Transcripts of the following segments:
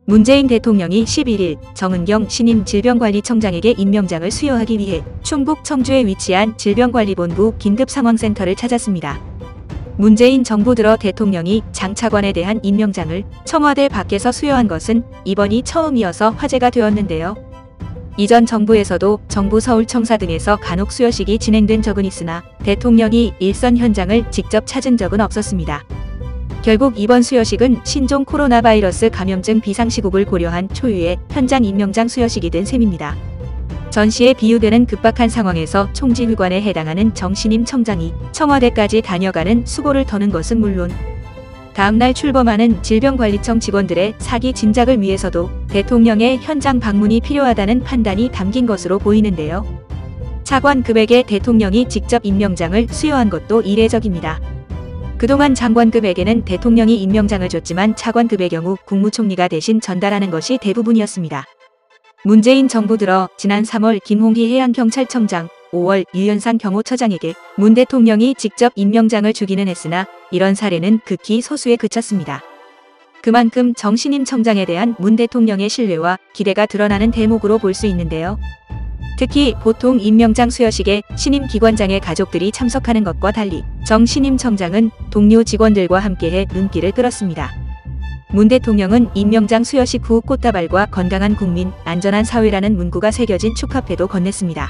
문재인 대통령이 11일 정은경 신임 질병관리청장에게 임명장을 수여하기 위해 충북 청주에 위치한 질병관리본부 긴급상황센터를 찾았습니다. 문재인 정부 들어 대통령이 장 차관에 대한 임명장을 청와대 밖에서 수여한 것은 이번이 처음이어서 화제가 되었는데요. 이전 정부에서도 정부 서울청사 등에서 간혹 수여식이 진행된 적은 있으나 대통령이 일선 현장을 직접 찾은 적은 없었습니다. 결국 이번 수여식은 신종 코로나 바이러스 감염증 비상시국을 고려한 초유의 현장 임명장 수여식이 된 셈입니다. 전시에 비유되는 급박한 상황에서 총지휘관에 해당하는 정 신임 청장이 청와대까지 다녀가는 수고를 터는 것은 물론 다음날 출범하는 질병관리청 직원들의 사기 진작을 위해서도 대통령의 현장 방문이 필요하다는 판단이 담긴 것으로 보이는데요. 차관급에게 대통령이 직접 임명장을 수여한 것도 이례적입니다. 그동안 장관급에게는 대통령이 임명장을 줬지만 차관급의 경우 국무총리가 대신 전달하는 것이 대부분이었습니다. 문재인 정부 들어 지난 3월 김홍기 해양경찰청장, 5월 유현상 경호처장에게 문 대통령이 직접 임명장을 주기는 했으나 이런 사례는 극히 소수에 그쳤습니다. 그만큼 정 신임 청장에 대한 문 대통령의 신뢰와 기대가 드러나는 대목으로 볼 수 있는데요. 특히 보통 임명장 수여식에 신임 기관장의 가족들이 참석하는 것과 달리 정 신임 청장은 동료 직원들과 함께해 눈길을 끌었습니다. 문 대통령은 임명장 수여식 후 꽃다발과 건강한 국민, 안전한 사회라는 문구가 새겨진 축하패도 건넸습니다.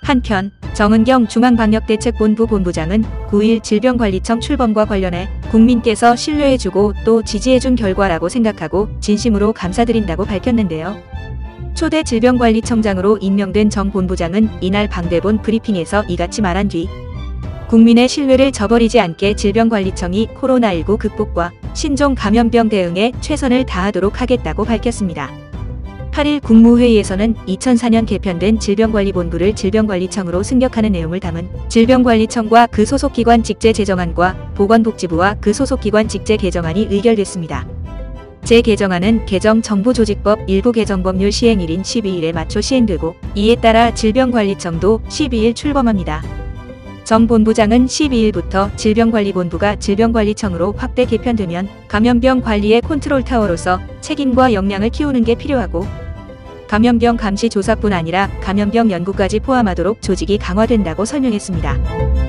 한편 정은경 중앙방역대책본부 본부장은 9일 질병관리청 출범과 관련해 국민께서 신뢰해주고 또 지지해준 결과라고 생각하고 진심으로 감사드린다고 밝혔는데요. 초대 질병관리청장으로 임명된 정 본부장은 이날 방대본 브리핑에서 이같이 말한 뒤 국민의 신뢰를 저버리지 않게 질병관리청이 코로나19 극복과 신종 감염병 대응에 최선을 다하도록 하겠다고 밝혔습니다. 8일 국무회의에서는 2004년 개편된 질병관리본부를 질병관리청으로 승격하는 내용을 담은 질병관리청과 그 소속기관 직제 제정안과 보건복지부와 그 소속기관 직제 개정안이 의결됐습니다. 재개정안은 개정 정부조직법 일부 개정법률 시행일인 12일에 맞춰 시행되고 이에 따라 질병관리청도 12일 출범합니다. 정 본부장은 12일부터 질병관리본부가 질병관리청으로 확대 개편되면 감염병 관리의 컨트롤타워로서 책임과 역량을 키우는 게 필요하고 감염병 감시 조사뿐 아니라 감염병 연구까지 포함하도록 조직이 강화된다고 설명했습니다.